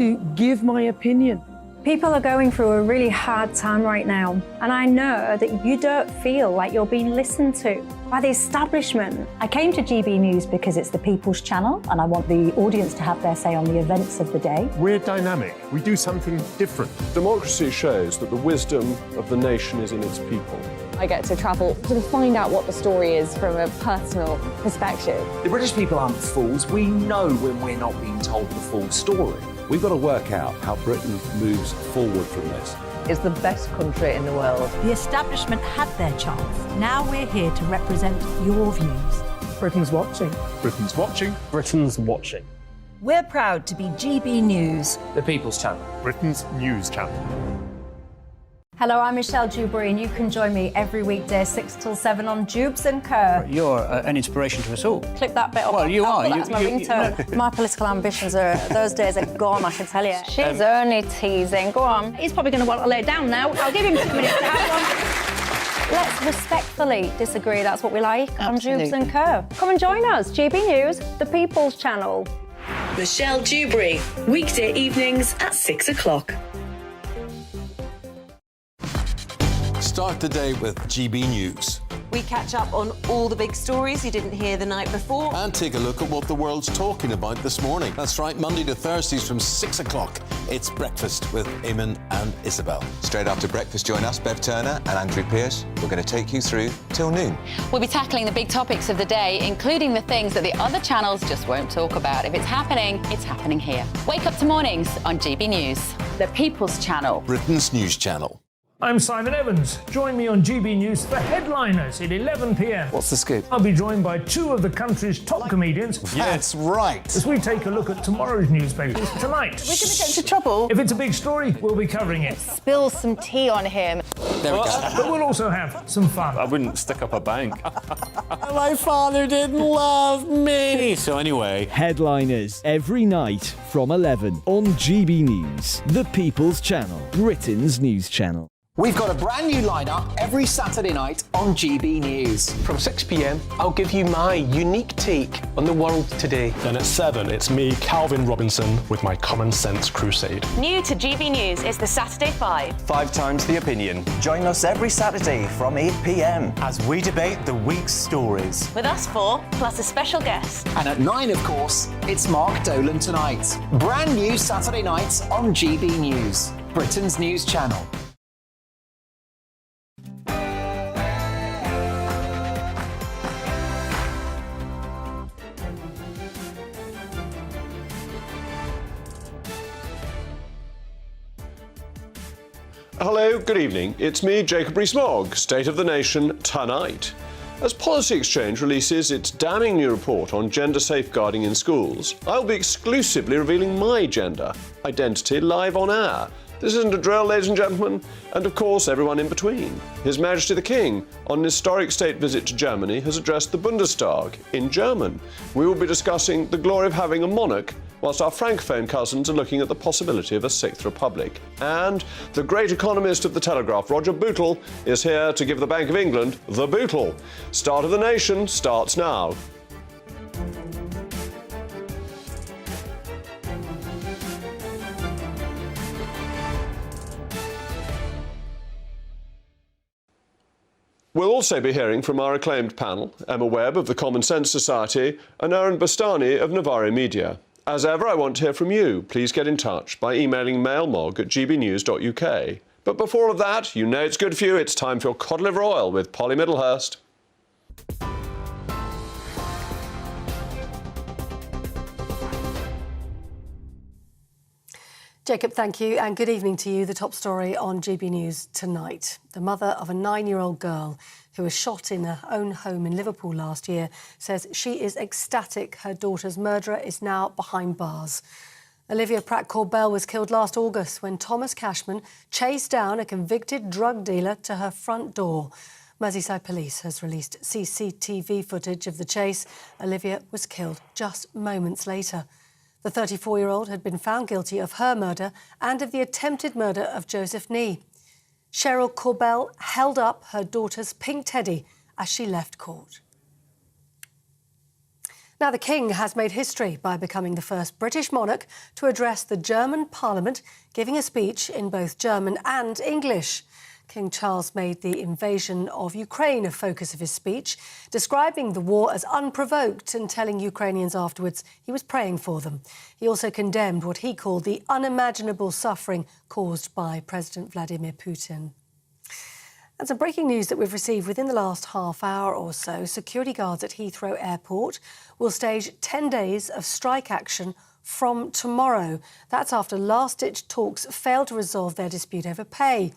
to give my opinion. People are going through a really hard time right now, and I know that you don't feel like you're being listened to by the establishment. I came to GB News because it's the People's Channel, and I want the audience to have their say on the events of the day. We're dynamic. We do something different. Democracy shows that the wisdom of the nation is in its people. I get to travel to find out what the story is from a personal perspective. The British people aren't fools. We know when we're not being told the full story. We've got to work out how Britain moves forward from this. It's the best country in the world. The establishment had their chance. Now we're here to represent your views. Britain's watching. Britain's watching. Britain's watching. We're proud to be GB News. The People's Channel. Britain's news channel. Hello, I'm Michelle Dewberry, and you can join me every weekday 6 till 7 on Jubes and Kerr. You're an inspiration to us all. Clip that bit up. Well, you are. That's my ringtone. My political ambitions those days are gone, I can tell you. She's only teasing. Go on. He's probably going to want to lay down now. I'll give him 2 minutes to have one. Let's respectfully disagree. That's what we like on Jubes and Kerr. Come and join us. GB News, the People's Channel. Michelle Dewberry, weekday evenings at 6 o'clock. Start the day with GB News. We catch up on all the big stories you didn't hear the night before. And take a look at what the world's talking about this morning. That's right, Monday to Thursdays from 6 o'clock. It's Breakfast with Eamon and Isabel. Straight after breakfast, join us, Bev Turner and Andrew Pearce. We're going to take you through till noon. We'll be tackling the big topics of the day, including the things that the other channels just won't talk about. If it's happening here. Wake up to mornings on GB News, the People's Channel. Britain's news channel. I'm Simon Evans. Join me on GB News for Headliners at 11 p.m. What's the scoop? I'll be joined by 2 of the country's top comedians. That's right. As we take a look at tomorrow's newspapers tonight. We're going to get into trouble. If it's a big story, we'll be covering it. Spill some tea on him. There we go. But we'll also have some fun. I wouldn't stick up a bank. My father didn't love me. So anyway, Headliners every night from 11 on GB News, the People's Channel, Britain's news channel. We've got a brand new lineup every Saturday night on GB News. from 6 p.m, I'll give you my unique take on the world today. Then at 7, it's me, Calvin Robinson, with my Common Sense Crusade. New to GB News is the Saturday 5. 5 times the opinion. Join us every Saturday from 8 p.m. as we debate the week's stories. With us 4, plus a special guest. And at 9, of course, it's Mark Dolan Tonight. Brand new Saturday nights on GB News, Britain's news channel. Hello, good evening. It's me, Jacob Rees-Mogg, State of the Nation Tonight. As Policy Exchange releases its damning new report on gender safeguarding in schools, I'll be exclusively revealing my gender identity live on air. This isn't a drill, ladies and gentlemen, and of course everyone in between. His Majesty the King, on an historic state visit to Germany, has addressed the Bundestag in German. We will be discussing the glory of having a monarch, whilst our francophone cousins are looking at the possibility of a 6th Republic. And the great economist of the Telegraph, Roger Bootle, is here to give the Bank of England the Bootle. Start of the Nation starts now. We'll also be hearing from our acclaimed panel, Emma Webb of the Common Sense Society and Aaron Bastani of Navarre Media. As ever, I want to hear from you. Please get in touch by emailing mailmog@gbnews.uk. But before all of that, you know it's good for you. It's time for your cod liver oil with Polly Middlehurst. Jacob, thank you, and good evening to you. The top story on GB News tonight. The mother of a 9-year-old girl who was shot in her own home in Liverpool last year says she is ecstatic her daughter's murderer is now behind bars. Olivia Pratt-Corbell was killed last August when Thomas Cashman chased down a convicted drug dealer to her front door. Merseyside Police has released CCTV footage of the chase. Olivia was killed just moments later. The 34-year-old had been found guilty of her murder and of the attempted murder of Joseph Nee. Cheryl Corbell held up her daughter's pink teddy as she left court. Now, the King has made history by becoming the first British monarch to address the German Parliament, giving a speech in both German and English. King Charles made the invasion of Ukraine a focus of his speech, describing the war as unprovoked and telling Ukrainians afterwards he was praying for them. He also condemned what he called the unimaginable suffering caused by President Vladimir Putin. And some breaking news that we've received within the last half hour or so. Security guards at Heathrow Airport will stage 10 days of strike action from tomorrow. That's after last-ditch talks failed to resolve their dispute over pay.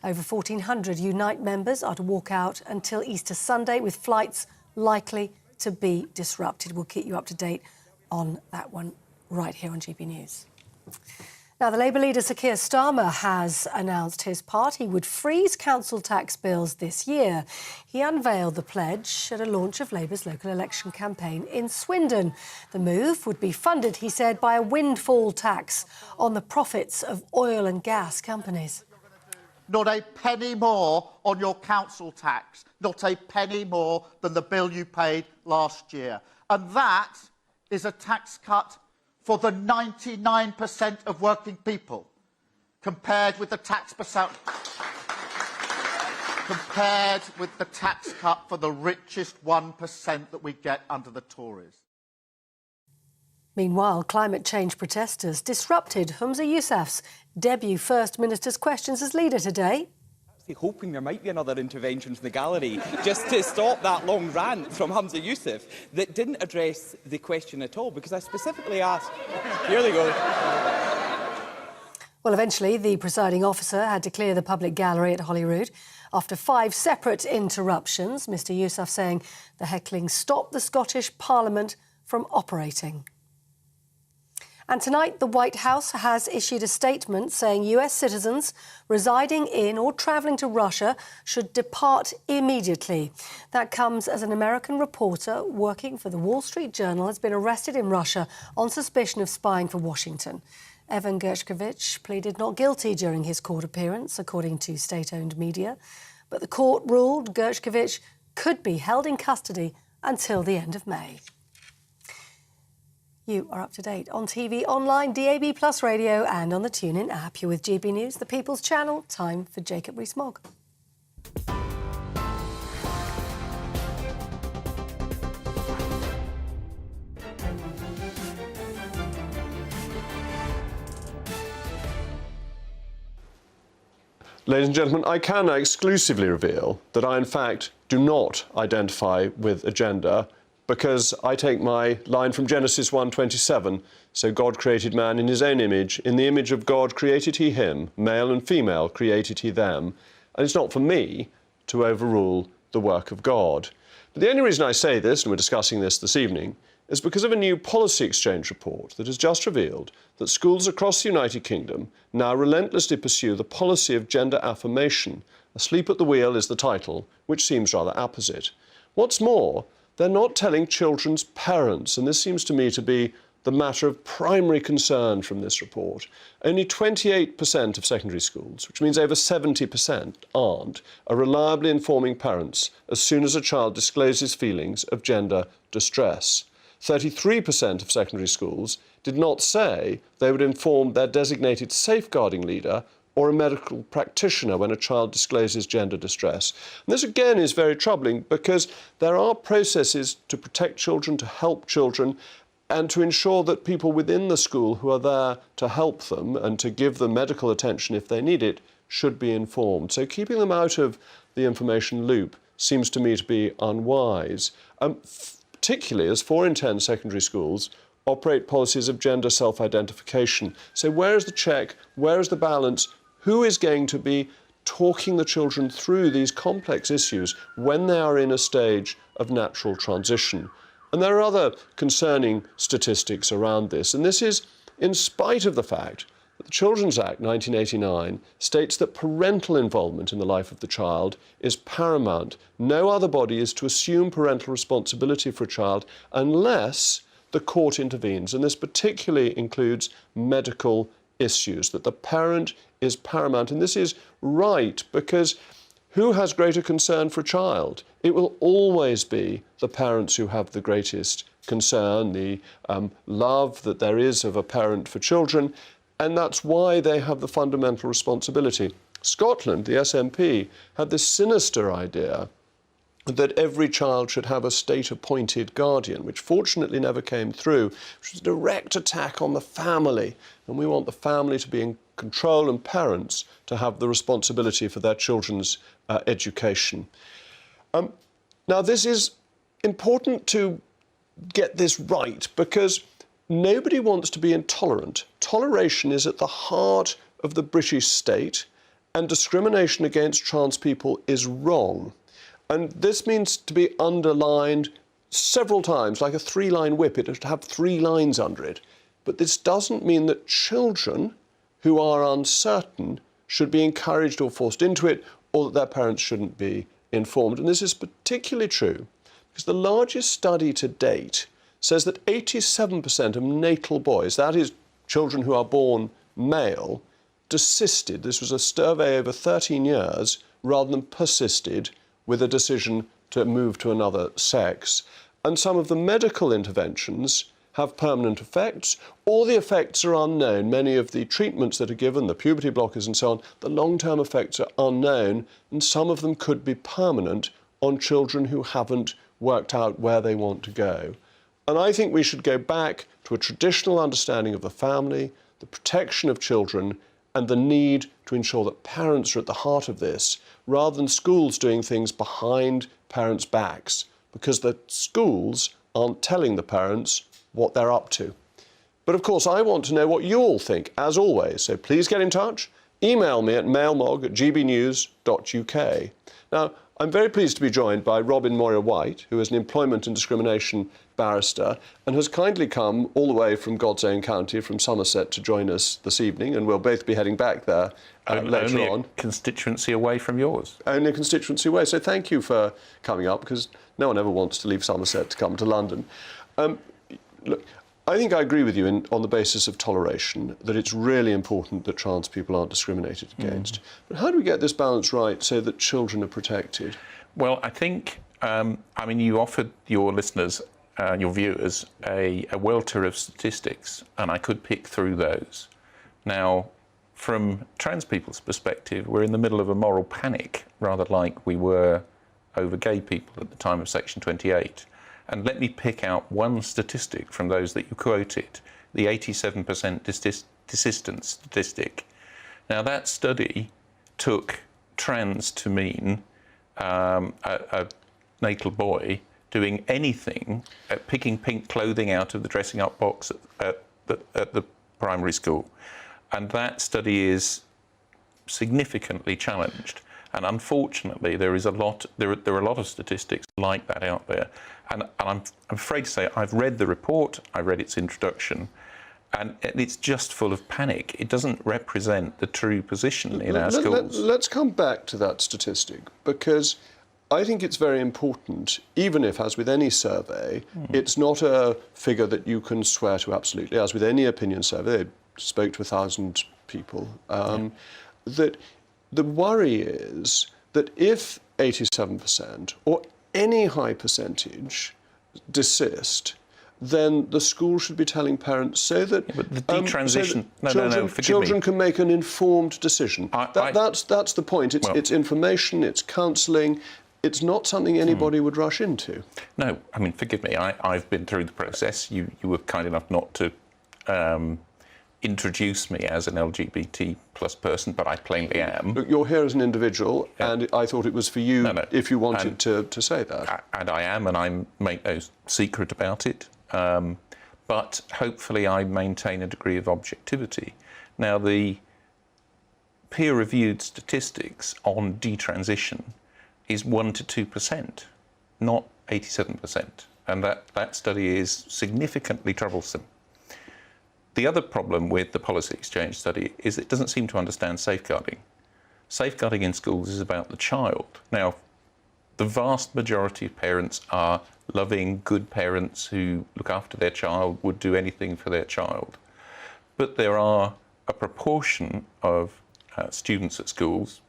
Over 1,400 Unite members are to walk out until Easter Sunday, with flights likely to be disrupted. We'll keep you up to date on that one right here on GB News. Now, the Labour leader Sir Keir Starmer has announced his party would freeze council tax bills this year. He unveiled the pledge at a launch of Labour's local election campaign in Swindon. The move would be funded, he said, by a windfall tax on the profits of oil and gas companies. Not a penny more on your council tax, not a penny more than the bill you paid last year. And that is a tax cut for the 99% of working people, compared with the tax cut for the richest 1% that we get under the Tories. Meanwhile, climate change protesters disrupted Humza Yousaf's debut First Minister's questions as leader today. Hoping there might be another intervention from the gallery just to stop that long rant from Humza Yousaf that didn't address the question at all, because I specifically asked... Here they go. Well, eventually, the presiding officer had to clear the public gallery at Holyrood after 5 separate interruptions, Mr Yousaf saying the heckling stopped the Scottish Parliament from operating. And tonight, the White House has issued a statement saying US citizens residing in or travelling to Russia should depart immediately. That comes as an American reporter working for the Wall Street Journal has been arrested in Russia on suspicion of spying for Washington. Evan Gershkovich pleaded not guilty during his court appearance, according to state-owned media. But the court ruled Gershkovich could be held in custody until the end of May. You are up to date on TV, online, DAB+ radio and on the TuneIn app. You're with GB News, the People's Channel. Time for Jacob Rees-Mogg. Ladies and gentlemen, I can now exclusively reveal that I, in fact, do not identify with a gender, because I take my line from Genesis 1:27, so God created man in his own image. In the image of God created he him, male and female created he them. And it's not for me to overrule the work of God. But the only reason I say this, and we're discussing this evening, is because of a new policy exchange report that has just revealed that schools across the United Kingdom now relentlessly pursue the policy of gender affirmation. Asleep at the wheel is the title, which seems rather apposite. What's more, they're not telling children's parents, and this seems to me to be the matter of primary concern from this report. Only 28% of secondary schools, which means over 70%, are reliably informing parents as soon as a child discloses feelings of gender distress. 33% of secondary schools did not say they would inform their designated safeguarding leader or a medical practitioner when a child discloses gender distress. And this again is very troubling, because there are processes to protect children, to help children, and to ensure that people within the school who are there to help them and to give them medical attention if they need it should be informed. So keeping them out of the information loop seems to me to be unwise, particularly as 4 in 10 secondary schools operate policies of gender self-identification. So where is the check? Where is the balance? Who is going to be talking the children through these complex issues when they are in a stage of natural transition? And there are other concerning statistics around this, and this is in spite of the fact that the Children's Act 1989 states that parental involvement in the life of the child is paramount. No other body is to assume parental responsibility for a child unless the court intervenes, and this particularly includes medical issues, that the parent is paramount. And this is right, because who has greater concern for a child? It will always be the parents who have the greatest concern, the love that there is of a parent for children, and that's why they have the fundamental responsibility. Scotland, the SNP, had this sinister idea that every child should have a state-appointed guardian, which fortunately never came through, which was a direct attack on the family. And we want the family to be in control and parents to have the responsibility for their children's education. Now, this is important to get this right because nobody wants to be intolerant. Toleration is at the heart of the British state, and discrimination against trans people is wrong. And this means to be underlined several times, like a three-line whip. It has to have 3 lines under it. But this doesn't mean that children who are uncertain should be encouraged or forced into it, or that their parents shouldn't be informed. And this is particularly true because the largest study to date says that 87% of natal boys, that is, children who are born male, desisted. This was a survey over 13 years, rather than persisted with a decision to move to another sex. And some of the medical interventions have permanent effects, or the effects are unknown. Many of the treatments that are given, the puberty blockers and so on, the long-term effects are unknown, and some of them could be permanent on children who haven't worked out where they want to go. And I think we should go back to a traditional understanding of the family, the protection of children, and the need to ensure that parents are at the heart of this, rather than schools doing things behind parents' backs, because the schools aren't telling the parents what they're up to. But of course, I want to know what you all think, as always, so please get in touch. Email me at mailmog@gbnews.uk. Now, I'm very pleased to be joined by Robin Moira-White, who is an employment and discrimination barrister and has kindly come all the way from God's own county, from Somerset, to join us this evening, and we'll both be heading back there later on. Only a constituency away from yours. Only a constituency away. So thank you for coming up, because no one ever wants to leave Somerset to come to London. Look, I think I agree with you on the basis of toleration, that it's really important that trans people aren't discriminated against. But how do we get this balance right so that children are protected? Well, I think, I mean, you offered your listeners, your viewers, a welter of statistics, and I could pick through those. Now, from trans people's perspective, we're in the middle of a moral panic, rather like we were over gay people at the time of Section 28. And let me pick out one statistic from those that you quoted, the 87% desistance statistic. Now, that study took trans to mean a natal boy doing anything, picking pink clothing out of the dressing up box at the primary school. And that study is significantly challenged. And unfortunately, there are a lot of statistics like that out there. And I'm afraid to say, I've read the report, I read its introduction, and it's just full of panic. It doesn't represent the true position in our schools. Let's come back to that statistic, because I think it's very important, even if, as with any survey, it's not a figure that you can swear to absolutely. As with any opinion survey, they spoke to 1,000 people, that the worry is that if 87% or any high percentage desist, then the school should be telling parents so that, but the detransition, children can make an informed decision. That's the point. It's information, it's counselling. It's not something anybody would rush into. No, I mean, forgive me, I've been through the process. You were kind enough not to introduce me as an LGBT plus person, but I plainly am. Look, you're here as an individual, and I thought it was for you if you wanted to say that. And I am, and I make no secret about it. But hopefully I maintain a degree of objectivity. Now, the peer-reviewed statistics on detransition is 1% to 2%, not 87%. And that study is significantly troublesome. The other problem with the policy exchange study is it doesn't seem to understand safeguarding. Safeguarding in schools is about the child. Now, the vast majority of parents are loving, good parents who look after their child, would do anything for their child. But there are a proportion of students at schools,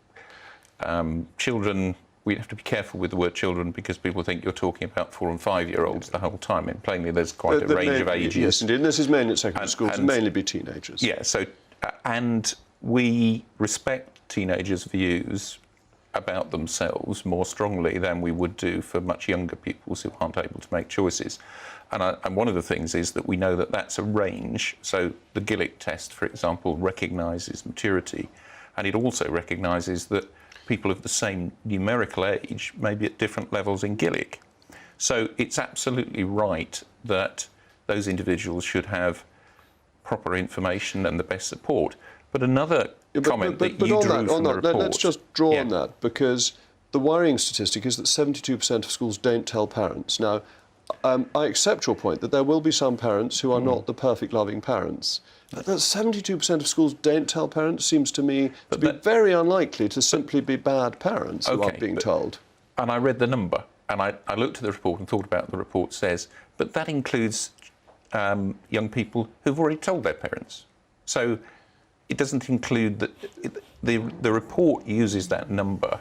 children we have to be careful with the word children because people think you're talking about 4- and 5-year-olds the whole time. And plainly, there's quite a range of ages. Yes, indeed. And this is mainly at secondary schools, and mainly be teenagers. Yeah, so, and we respect teenagers' views about themselves more strongly than we would do for much younger pupils who aren't able to make choices. And one of the things is that we know that that's a range. So the Gillick test, for example, recognises maturity, and it also recognises that people of the same numerical age may be at different levels in Gillick. So it's absolutely right that those individuals should have proper information and the best support. But another comment that you drew from the report... Let's just draw on that, because the worrying statistic is that 72% of schools don't tell parents. Now, I accept your point that there will be some parents who are not the perfect loving parents. But that 72% of schools don't tell parents seems to me to be very unlikely to simply be bad parents who aren't being told. And I read the number, and I looked at the report and thought about what the report says, but that includes young people who've already told their parents. So it doesn't include the report uses that number,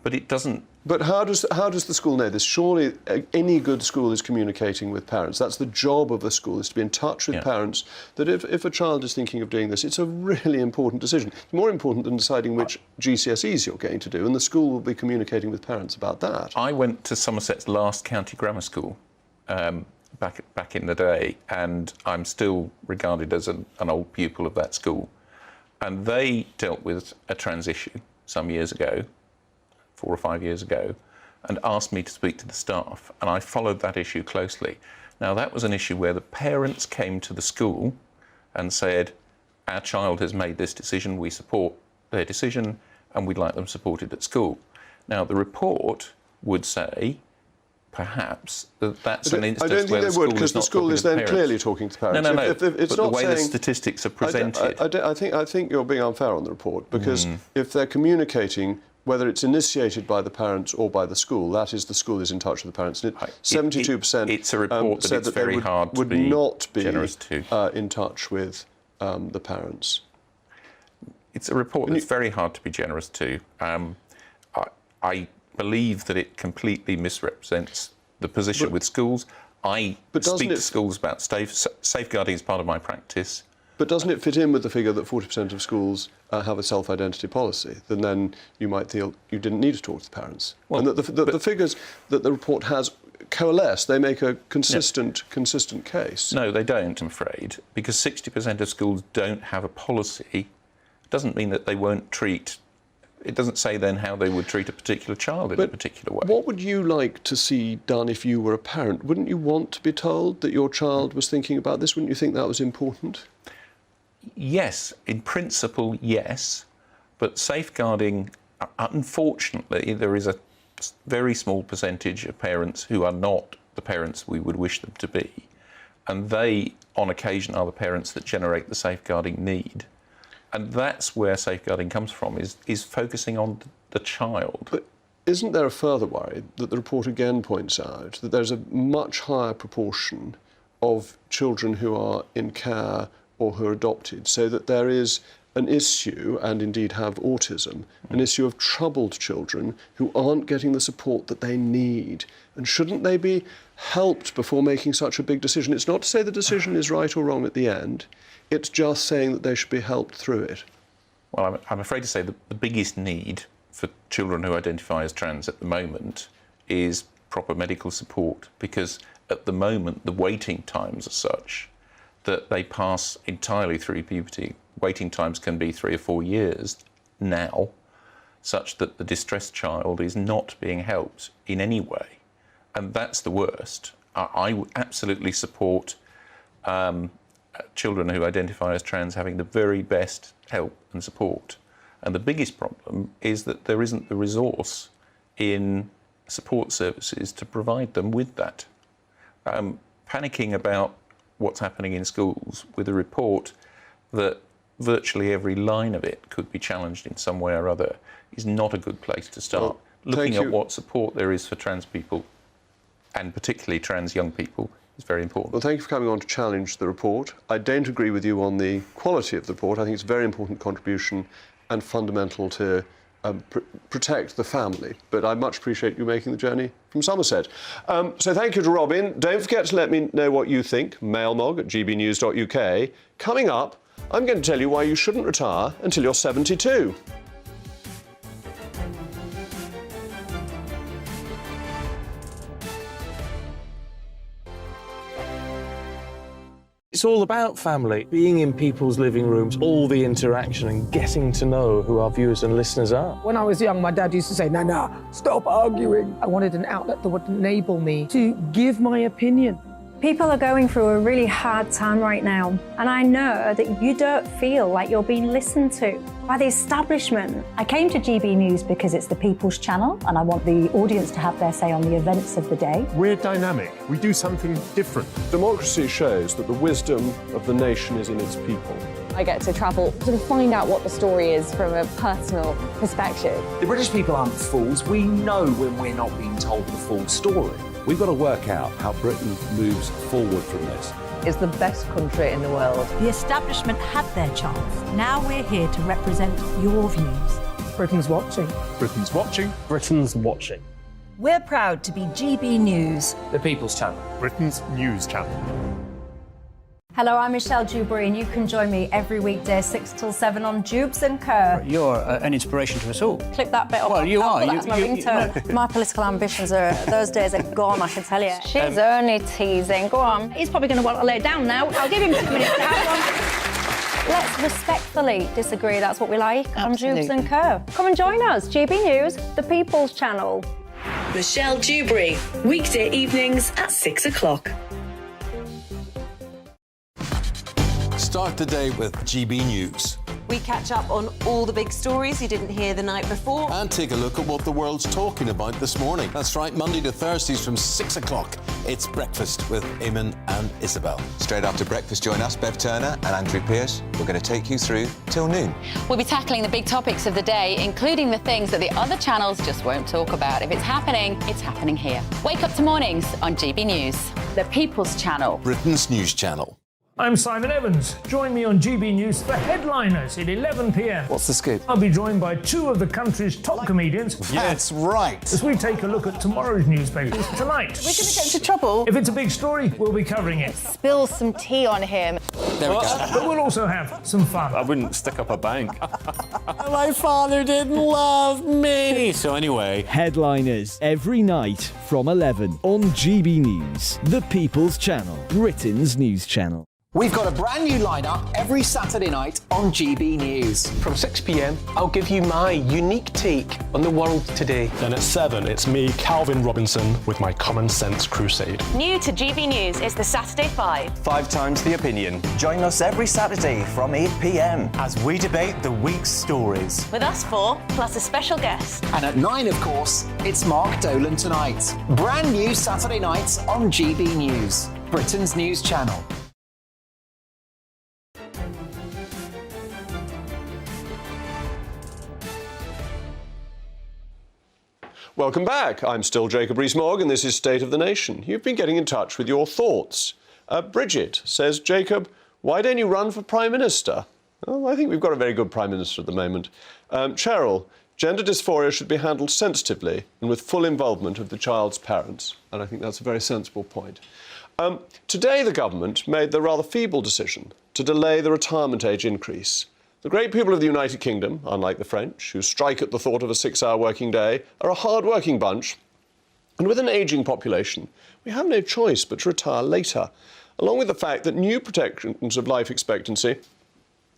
but it doesn't. But how does the school know this? Surely any good school is communicating with parents. That's the job of the school, is to be in touch with parents, that if a child is thinking of doing this, it's a really important decision. It's more important than deciding which GCSEs you're going to do, and the school will be communicating with parents about that. I went to Somerset's last county grammar school back in the day, and I'm still regarded as an old pupil of that school. And they dealt with a trans issue some years ago, 4 or 5 years ago, and asked me to speak to the staff, and I followed that issue closely. Now, that was an issue where the parents came to the school and said, our child has made this decision, we support their decision, and we'd like them supported at school. Now, the report would say, perhaps, that that's an instance where the school is not talking to parents. I don't think they would, because the school is then clearly talking to parents. No, it's but not the way saying, the statistics are presented... I think you're being unfair on the report, because if they're communicating, whether it's initiated by the parents or by the school, that is, the school is in touch with the parents. And 72% it's a report said that they would not be generous to. In touch with the parents. It's a report that's very hard to be generous to. I believe that it completely misrepresents the position with schools. I speak to schools about safeguarding as part of my practice. But doesn't it fit in with the figure that 40% of schools have a self-identity policy? Then you might feel you didn't need to talk to the parents. Well, and that the figures that the report has coalesce. They make a consistent case. No, they don't, I'm afraid, because 60% of schools don't have a policy. It doesn't mean that they won't treat... It doesn't say then how they would treat a particular child in a particular way. What would you like to see done if you were a parent? Wouldn't you want to be told that your child was thinking about this? Wouldn't you think that was important? Yes, in principle, yes. But safeguarding, unfortunately, there is a very small percentage of parents who are not the parents we would wish them to be. And they, on occasion, are the parents that generate the safeguarding need. And that's where safeguarding comes from, is focusing on the child. But isn't there a further worry that the report again points out that there's a much higher proportion of children who are in care or who are adopted, so that there is an issue, and indeed have autism, an issue of troubled children who aren't getting the support that they need? And shouldn't they be helped before making such a big decision? It's not to say the decision is right or wrong at the end. It's just saying that they should be helped through it. Well, I'm afraid to say that the biggest need for children who identify as trans at the moment is proper medical support, because at the moment the waiting times are such that they pass entirely through puberty. Waiting times can be 3 or 4 years now, such that the distressed child is not being helped in any way. And that's the worst. I absolutely support children who identify as trans having the very best help and support. And the biggest problem is that there isn't the resource in support services to provide them with that. Panicking about what's happening in schools with a report that virtually every line of it could be challenged in some way or other is not a good place to start. Well, looking at what support there is for trans people, and particularly trans young people, is very important. Well, thank you for coming on to challenge the report. I don't agree with you on the quality of the report. I think it's a very important contribution and fundamental to protect the family. But I much appreciate you making the journey from Somerset. So thank you to Robin. Don't forget to let me know what you think. mailmog@gbnews.uk. Coming up, I'm going to tell you why you shouldn't retire until you're 72. It's all about family, being in people's living rooms, all the interaction and getting to know who our viewers and listeners are. When I was young, my dad used to say, "No, stop arguing." I wanted an outlet that would enable me to give my opinion. People are going through a really hard time right now, and I know that you don't feel like you're being listened to by the establishment. I came to GB News because it's the People's Channel, and I want the audience to have their say on the events of the day. We're dynamic. We do something different. Democracy shows that the wisdom of the nation is in its people. I get to travel to find out what the story is from a personal perspective. The British people aren't fools. We know when we're not being told the full story. We've got to work out how Britain moves forward from this. It's the best country in the world. The establishment had their chance. Now we're here to represent your views. Britain's watching. Britain's watching. Britain's watching. We're proud to be GB News, The People's Channel. Britain's news channel. Hello, I'm Michelle Dewberry, and you can join me every weekday 6 till 7 on Jubes and Kerr. You're an inspiration to us all. Clip that bit up. Well, you are. That's my ringtone. My political ambitions those days are gone, I can tell you. She's only teasing. Go on. He's probably going to want to lay down now. I'll give him 2 minutes to have one. Let's respectfully disagree. That's what we like on Jubes and Kerr. Come and join us. GB News, the People's Channel. Michelle Dewberry, weekday evenings at 6 o'clock. Start the day with GB News. We catch up on all the big stories you didn't hear the night before. And take a look at what the world's talking about this morning. That's right, Monday to Thursdays from 6 o'clock. It's Breakfast with Eamon and Isabel. Straight after breakfast, join us, Bev Turner and Andrew Pearce. We're going to take you through till noon. We'll be tackling the big topics of the day, including the things that the other channels just won't talk about. If it's happening here. Wake up to mornings on GB News, the People's Channel. Britain's news channel. I'm Simon Evans. Join me on GB News for Headliners at 11 p.m. What's the scoop? I'll be joined by 2 of the country's top comedians. That's right. As we take a look at tomorrow's newspapers tonight. We're going to get into trouble. If it's a big story, we'll be covering it. Spill some tea on him. There we go. But we'll also have some fun. I wouldn't stick up a bank. My father didn't love me. So anyway. Headliners every night from 11 on GB News, the People's Channel, Britain's news channel. We've got a brand new lineup every Saturday night on GB News. From 6 p.m, I'll give you my unique take on the world today. Then at 7, it's me, Calvin Robinson, with my common sense crusade. New to GB News is the Saturday 5. 5 times the opinion. Join us every Saturday from 8 p.m. as we debate the week's stories. With us 4, plus a special guest. And at 9, of course, it's Mark Dolan Tonight. Brand new Saturday nights on GB News, Britain's news channel. Welcome back. I'm still Jacob Rees-Mogg, and this is State of the Nation. You've been getting in touch with your thoughts. Bridget says, Jacob, why don't you run for Prime Minister? Well, I think we've got a very good Prime Minister at the moment. Cheryl, gender dysphoria should be handled sensitively and with full involvement of the child's parents. And I think that's a very sensible point. Today, the government made the rather feeble decision to delay the retirement age increase. The great people of the United Kingdom, unlike the French, who strike at the thought of a 6-hour working day, are a hard-working bunch. And with an ageing population, we have no choice but to retire later, along with the fact that new protections of life expectancy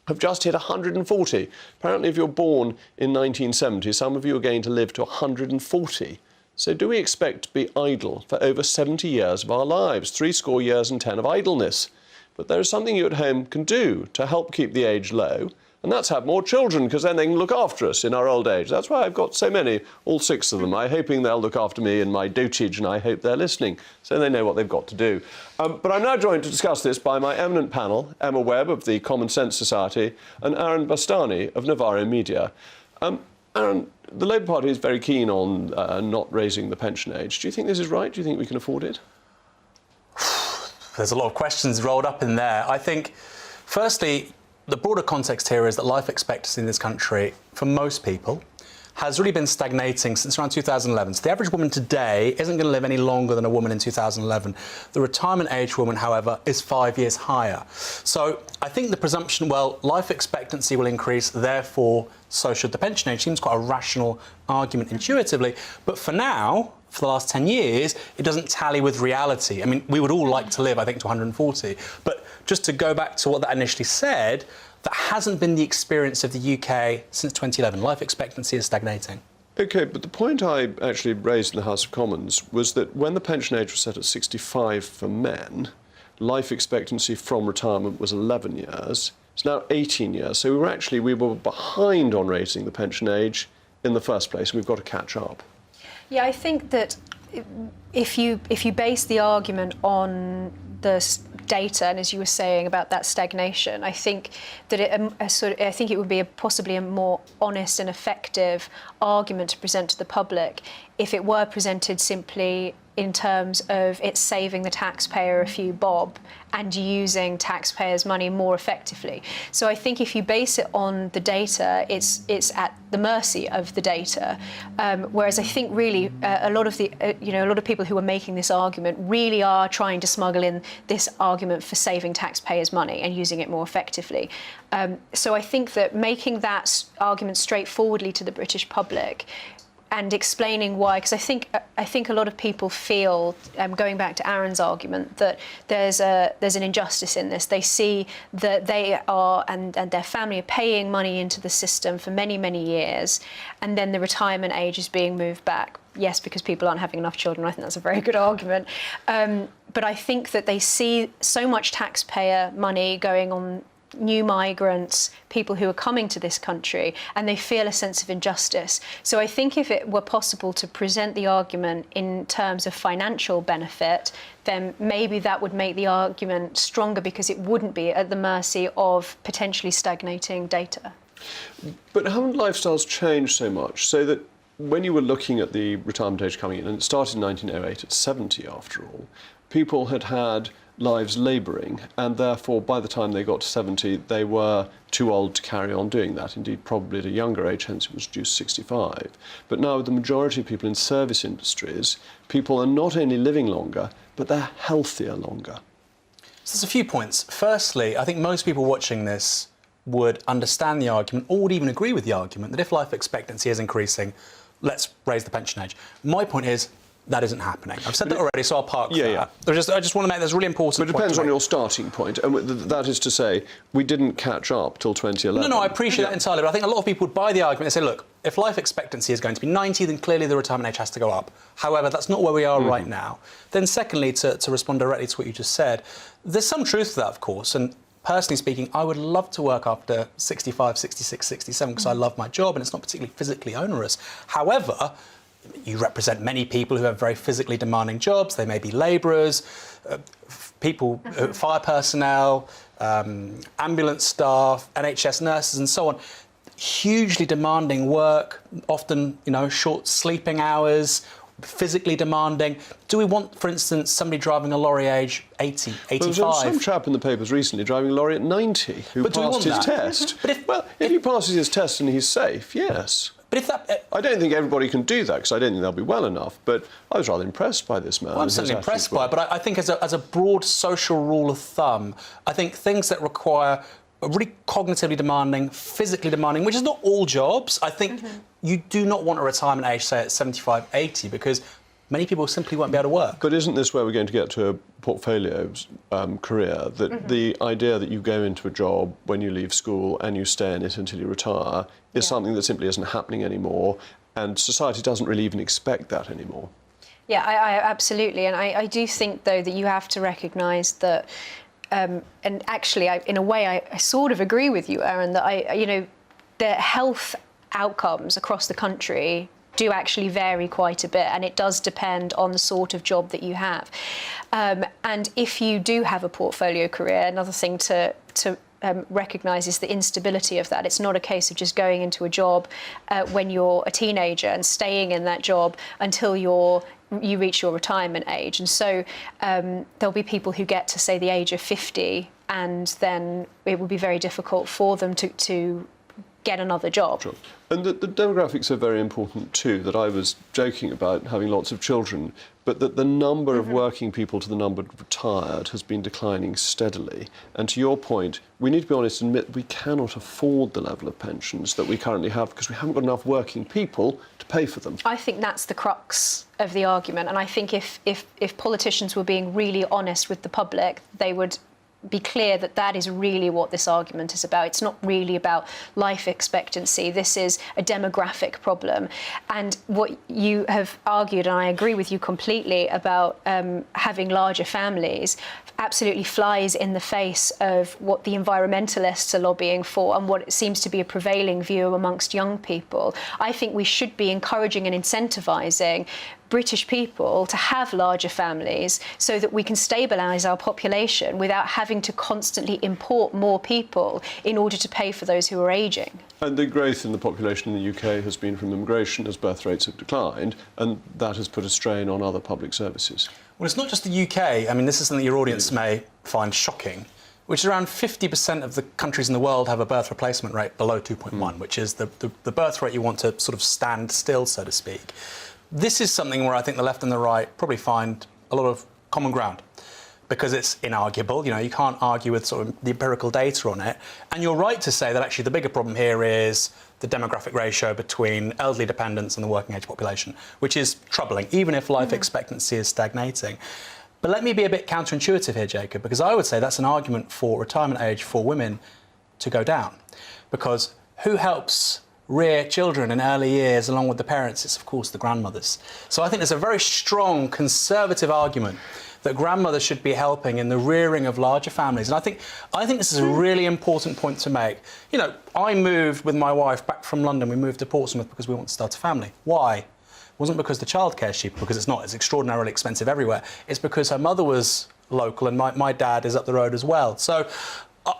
have just hit 140. Apparently, if you're born in 1970, some of you are going to live to 140. So do we expect to be idle for over 70 years of our lives, 70 years and 10 of idleness? But there is something you at home can do to help keep the age low, and that's have more children, because then they can look after us in our old age. That's why I've got so many, all 6 of them. I'm hoping they'll look after me in my dotage, and I hope they're listening, so they know what they've got to do. But I'm now joined to discuss this by my eminent panel, Emma Webb of the Common Sense Society and Aaron Bastani of Navarro Media. Aaron, the Labour Party is very keen on not raising the pension age. Do you think this is right? Do you think we can afford it? There's a lot of questions rolled up in there. I think, firstly, the broader context here is that life expectancy in this country, for most people, has really been stagnating since around 2011. So the average woman today isn't going to live any longer than a woman in 2011. The retirement age woman, however, is 5 years higher. So I think the presumption, well, life expectancy will increase, therefore so should the pension age, seems quite a rational argument intuitively. But for now, for the last 10 years, it doesn't tally with reality. I mean, we would all like to live, I think, to 140. But just to go back to what that initially said, that hasn't been the experience of the UK since 2011. Life expectancy is stagnating. OK, but the point I actually raised in the House of Commons was that when the pension age was set at 65 for men, life expectancy from retirement was 11 years. It's now 18 years. So we were behind on raising the pension age in the first place. We've got to catch up. Yeah, I think that if you base the argument on the data, and as you were saying about that stagnation, I think that I think it would be possibly a more honest and effective argument to present to the public if it were presented simply in terms of it saving the taxpayer a few bob and using taxpayers' money more effectively. So I think if you base it on the data, it's at the mercy of the data. Whereas I think really a lot of people who are making this argument really are trying to smuggle in this argument for saving taxpayers' money and using it more effectively. So I think that making that argument straightforwardly to the British public and explaining why, because I think a lot of people feel, going back to Aaron's argument, that there's an injustice in this. They see that they are and their family are paying money into the system for many, many years, and then the retirement age is being moved back. Yes, because people aren't having enough children. I think that's a very good argument. But I think that they see so much taxpayer money going on new migrants, people who are coming to this country, and they feel a sense of injustice. So I think if it were possible to present the argument in terms of financial benefit, then maybe that would make the argument stronger because it wouldn't be at the mercy of potentially stagnating data. But haven't lifestyles changed so much so that when you were looking at the retirement age coming in, and it started in 1908 at 70 after all, people had lives labouring, and therefore by the time they got to 70 they were too old to carry on doing that, indeed probably at a younger age, hence it was reduced to 65. But now with the majority of people in service industries, people are not only living longer, but they're healthier longer. So there's a few points. Firstly, I think most people watching this would understand the argument, or would even agree with the argument, that if life expectancy is increasing, let's raise the pension age. My point is, that isn't happening. I've said that already, so I'll park that. I just want to make this really important point. But it depends on your starting point, and that is to say, we didn't catch up till 2011. No, I appreciate that entirely, but I think a lot of people would buy the argument and say, look, if life expectancy is going to be 90, then clearly the retirement age has to go up. However, that's not where we are right now. Then secondly, to respond directly to what you just said, there's some truth to that, of course, and personally speaking, I would love to work after 65, 66, 67, because I love my job and it's not particularly physically onerous. However, you represent many people who have very physically demanding jobs. They may be labourers, people, fire personnel, ambulance staff, NHS nurses and so on. Hugely demanding work, often, short sleeping hours, physically demanding. Do we want, for instance, somebody driving a lorry age 80, 85? There was some chap in the papers recently driving a lorry at 90 who passed his test. But if he passes his test and he's safe, yes. But if that... I don't think everybody can do that, because I don't think they'll be well enough, but I was rather impressed by this man. Well, I'm certainly impressed by it, but I think as a broad social rule of thumb, I think things that require really cognitively demanding, physically demanding, which is not all jobs, I think you do not want a retirement age, say, at 75, 80, because many people simply won't be able to work. But isn't this where we're going to get to a portfolio career, that the idea that you go into a job when you leave school and you stay in it until you retire is something that simply isn't happening anymore, and society doesn't really even expect that anymore? Yeah, I absolutely. And I do think, though, that you have to recognise that, and actually, in a way, I sort of agree with you, Aaron, that the health outcomes across the country do actually vary quite a bit, and it does depend on the sort of job that you have. And if you do have a portfolio career, another thing to recognise is the instability of that. It's not a case of just going into a job when you're a teenager and staying in that job until you reach your retirement age. And so there'll be people who get to, say, the age of 50, and then it will be very difficult for them to get another job. Sure. And the demographics are very important too, that I was joking about having lots of children, but that the number of working people to the number retired has been declining steadily. And to your point, we need to be honest and admit we cannot afford the level of pensions that we currently have because we haven't got enough working people to pay for them. I think that's the crux of the argument, and I think if politicians were being really honest with the public, they would be clear that that is really what this argument is about. It's not really about life expectancy. This is a demographic problem. And what you have argued, and I agree with you completely, about having larger families absolutely flies in the face of what the environmentalists are lobbying for and what seems to be a prevailing view amongst young people. I think we should be encouraging and incentivising British people to have larger families so that we can stabilise our population without having to constantly import more people in order to pay for those who are ageing. And the growth in the population in the UK has been from immigration as birth rates have declined, and that has put a strain on other public services. Well, it's not just the UK. I mean, this is something your audience may find shocking, which is around 50% of the countries in the world have a birth replacement rate below 2.1, which is the birth rate you want to sort of stand still, so to speak. This is something where I think the left and the right probably find a lot of common ground because it's inarguable. You know, you can't argue with sort of the empirical data on it. And you're right to say that actually the bigger problem here is the demographic ratio between elderly dependents and the working age population, which is troubling, even if life expectancy is stagnating. But let me be a bit counterintuitive here, Jacob, because I would say that's an argument for retirement age for women to go down. Because who helps rear children in early years along with the parents? It's, of course, the grandmothers. So I think there's a very strong conservative argument that grandmothers should be helping in the rearing of larger families. And I think this is a really important point to make. You know, I moved with my wife back from London. We moved to Portsmouth because we want to start a family. Why? It wasn't because the childcare is cheap, because it's not. It's extraordinarily expensive everywhere. It's because her mother was local and my dad is up the road as well. So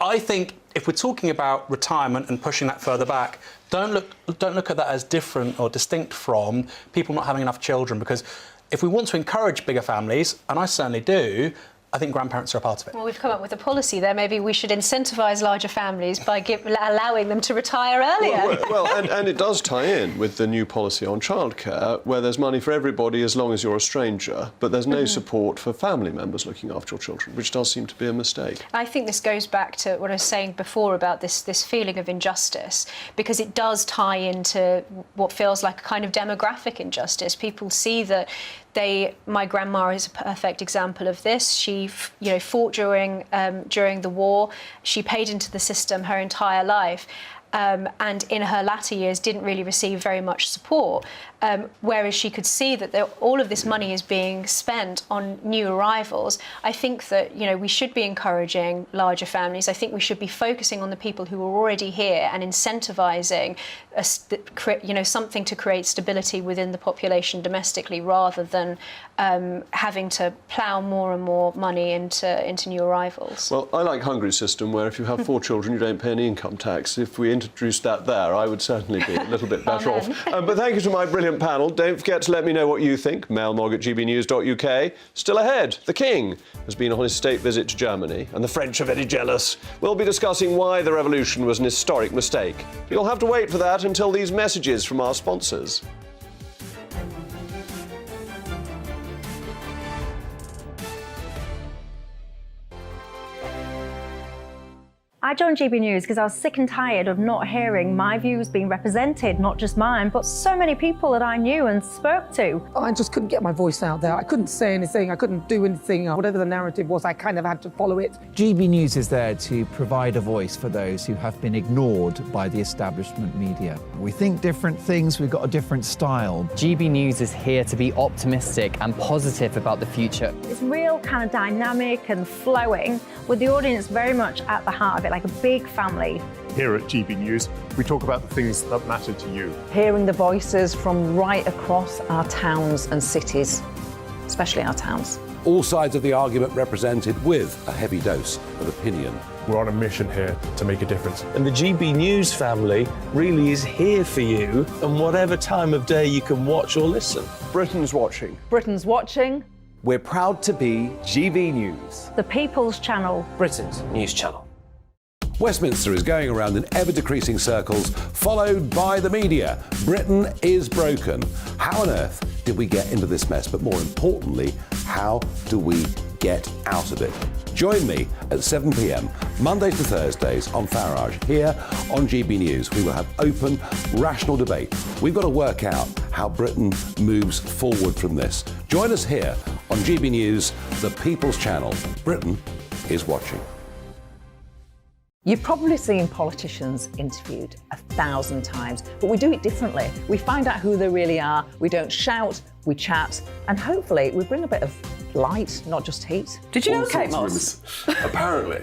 I think if we're talking about retirement and pushing that further back, don't look at that as different or distinct from people not having enough children, because if we want to encourage bigger families, and I certainly do, I think grandparents are a part of it. Well, we've come up with a policy there. Maybe we should incentivise larger families by allowing them to retire earlier. And it does tie in with the new policy on childcare, where there's money for everybody as long as you're a stranger, but there's no support for family members looking after your children, which does seem to be a mistake. I think this goes back to what I was saying before about this feeling of injustice, because it does tie into what feels like a kind of demographic injustice. People see that my grandma is a perfect example of this. She, fought during the war. She paid into the system her entire life. And in her latter years didn't really receive very much support, whereas she could see that all of this money is being spent on new arrivals. I think that we should be encouraging larger families. I think we should be focusing on the people who are already here and incentivising something to create stability within the population domestically, rather than having to plough more and more money into new arrivals. Well, I like Hungary's system, where if you have 4 children, you don't pay any income tax. If we introduced that there, I would certainly be a little bit better off. But thank you to my brilliant panel. Don't forget to let me know what you think. mailmog@gbnews.uk. Still ahead, the King has been on his state visit to Germany, and the French are very jealous. We'll be discussing why the revolution was an historic mistake. You'll have to wait for that until these messages from our sponsors. I joined GB News because I was sick and tired of not hearing my views being represented, not just mine, but so many people that I knew and spoke to. I just couldn't get my voice out there. I couldn't say anything. I couldn't do anything. Whatever the narrative was, I kind of had to follow it. GB News is there to provide a voice for those who have been ignored by the establishment media. We think different things, we've got a different style. GB News is here to be optimistic and positive about the future. It's real kind of dynamic and flowing, with the audience very much at the heart of it, like a big family. Here at GB News, we talk about the things that matter to you. Hearing the voices from right across our towns and cities, especially our towns. All sides of the argument represented with a heavy dose of opinion. We're on a mission here to make a difference. And the GB News family really is here for you, and whatever time of day you can watch or listen. Britain's watching. Britain's watching. We're proud to be GB News, The People's Channel. Britain's news channel. Westminster is going around in ever-decreasing circles, followed by the media. Britain is broken. How on earth did we get into this mess? But more importantly, how do we get out of it? Join me at 7 p.m, Mondays to Thursdays on Farage, here on GB News. We will have open, rational debate. We've got to work out how Britain moves forward from this. Join us here on GB News, the People's Channel. Britain is watching. You've probably seen politicians interviewed 1,000 times, but we do it differently. We find out who they really are, we don't shout, we chat, and hopefully we bring a bit of light, not just heat. Did you know Kate Moss? Apparently.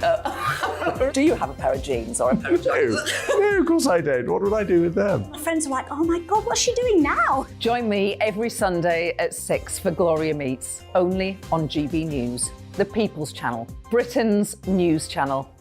Do you have a pair of jeans or a pair of jeans? No, of course I don't. What would I do with them? My friends are like, oh my God, what's she doing now? Join me every Sunday at 6 for Gloria Meets, only on GB News, the People's Channel, Britain's news channel.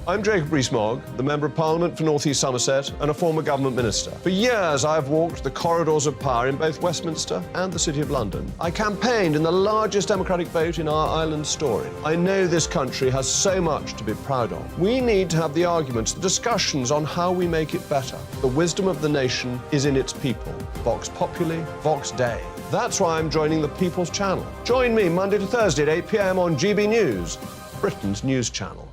I'm Jacob Rees-Mogg, the Member of Parliament for North East Somerset and a former government minister. For years, I have walked the corridors of power in both Westminster and the City of London. I campaigned in the largest democratic vote in our island story. I know this country has so much to be proud of. We need to have the arguments, the discussions on how we make it better. The wisdom of the nation is in its people. Vox Populi, Vox Dei. That's why I'm joining the People's Channel. Join me Monday to Thursday at 8 p.m. on GB News, Britain's news channel.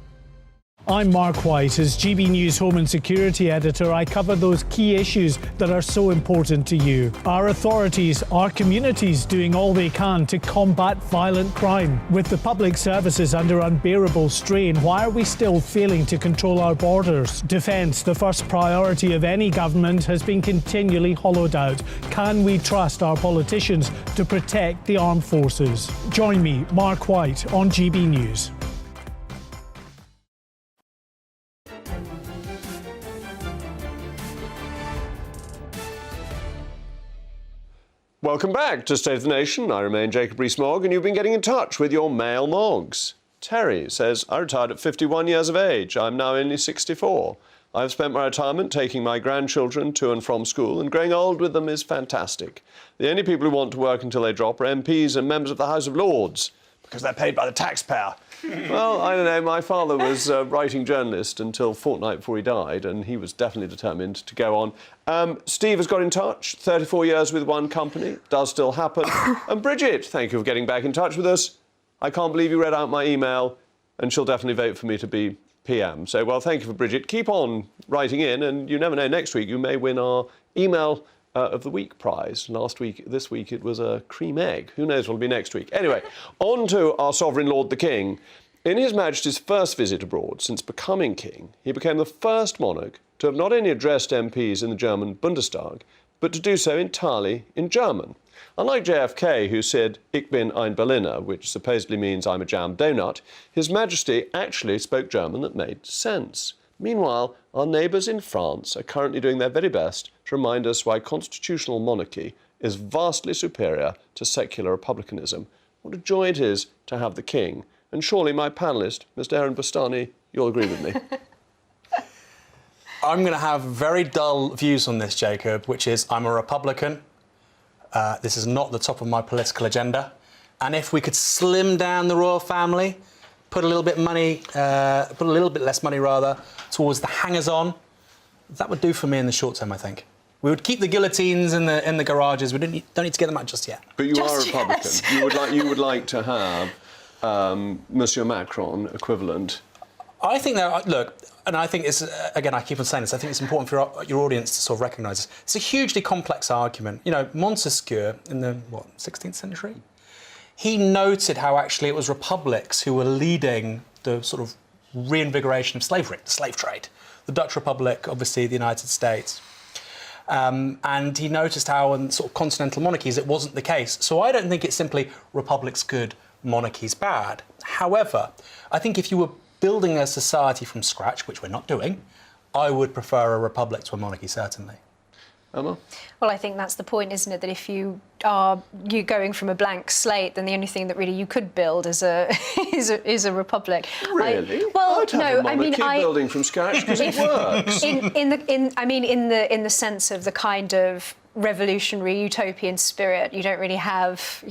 I'm Mark White. As GB News Home and Security Editor, I cover those key issues that are so important to you. Our authorities, our communities doing all they can to combat violent crime. With the public services under unbearable strain, why are we still failing to control our borders? Defence, the first priority of any government, has been continually hollowed out. Can we trust our politicians to protect the armed forces? Join me, Mark White, on GB News. Welcome back to State of the Nation. I remain Jacob Rees-Mogg, and you've been getting in touch with your male Moggs. Terry says, I retired at 51 years of age. I'm now only 64. I've spent my retirement taking my grandchildren to and from school, and growing old with them is fantastic. The only people who want to work until they drop are MPs and members of the House of Lords, because they're paid by the taxpayer. Well, I don't know, my father was a writing journalist until a fortnight before he died, and he was definitely determined to go on. Steve has got in touch, 34 years with one company, does still happen. And Bridget, thank you for getting back in touch with us. I can't believe you read out my email, and she'll definitely vote for me to be PM. So, well, thank you for Bridget. Keep on writing in, and you never know, next week you may win our email of the week prize. This week it was a cream egg. Who knows what'll be next week? Anyway, on to our sovereign lord the king. In His Majesty's first visit abroad since becoming king, he became the first monarch to have not only addressed MPs in the German Bundestag, but to do so entirely in German. Unlike JFK, who said, "Ich bin ein Berliner," which supposedly means I'm a jam donut, His Majesty actually spoke German that made sense. Meanwhile, our neighbours in France are currently doing their very best to remind us why constitutional monarchy is vastly superior to secular republicanism. What a joy it is to have the king. And surely my panellist, Mr. Aaron Bastani, you'll agree with me. I'm going to have very dull views on this, Jacob, which is I'm a Republican. This is not the top of my political agenda. And if we could slim down the royal family, put a little bit less money towards the hangers-on, that would do for me in the short term, I think. We would keep the guillotines in the garages. We don't need to get them out just yet. But you are a Republican. You would like to have Monsieur Macron equivalent. I think that, look, and I think it's, again, I keep on saying this, I think it's important for your audience to sort of recognise this. It's a hugely complex argument. You know, Montesquieu in the, 16th century? He noted how actually it was republics who were leading the sort of reinvigoration of slavery, the slave trade. The Dutch Republic, obviously the United States. And he noticed how in sort of continental monarchies it wasn't the case. So I don't think it's simply republics good, monarchies bad. However, I think if you were building a society from scratch, which we're not doing, I would prefer a republic to a monarchy, certainly. Emma? Well, I think that's the point, isn't it? That if you're going from a blank slate, then the only thing that really you could build is a republic. Really? Building from scratch because it works. In the sense of the kind of revolutionary utopian spirit, you don't really have,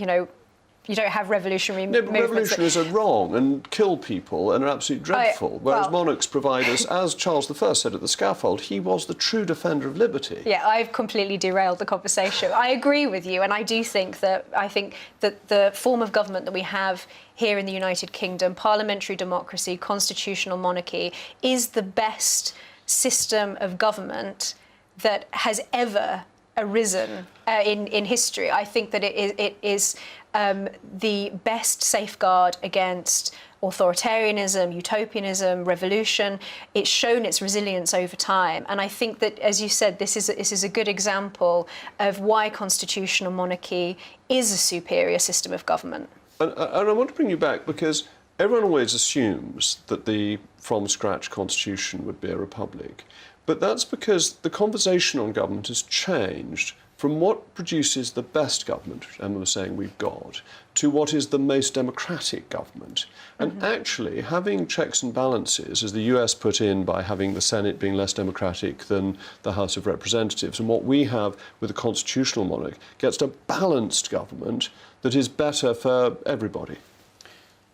you don't have revolutionary No, but movements. revolutionaries are wrong and kill people and are absolutely dreadful, whereas monarchs provide us, as Charles I said at the scaffold, he was the true defender of liberty. Yeah, I've completely derailed the conversation. I agree with you, and I think that the form of government that we have here in the United Kingdom, parliamentary democracy, constitutional monarchy, is the best system of government that has ever arisen in history. I think that it is the best safeguard against authoritarianism, utopianism, revolution. It's shown its resilience over time. And I think that, as you said, this is a good example of why constitutional monarchy is a superior system of government. And I want to bring you back because everyone always assumes that the from-scratch constitution would be a republic. But that's because the conversation on government has changed from what produces the best government, which Emma was saying we've got, to what is the most democratic government. And actually, having checks and balances, as the US put in by having the Senate being less democratic than the House of Representatives, and what we have with a constitutional monarch, gets to a balanced government that is better for everybody.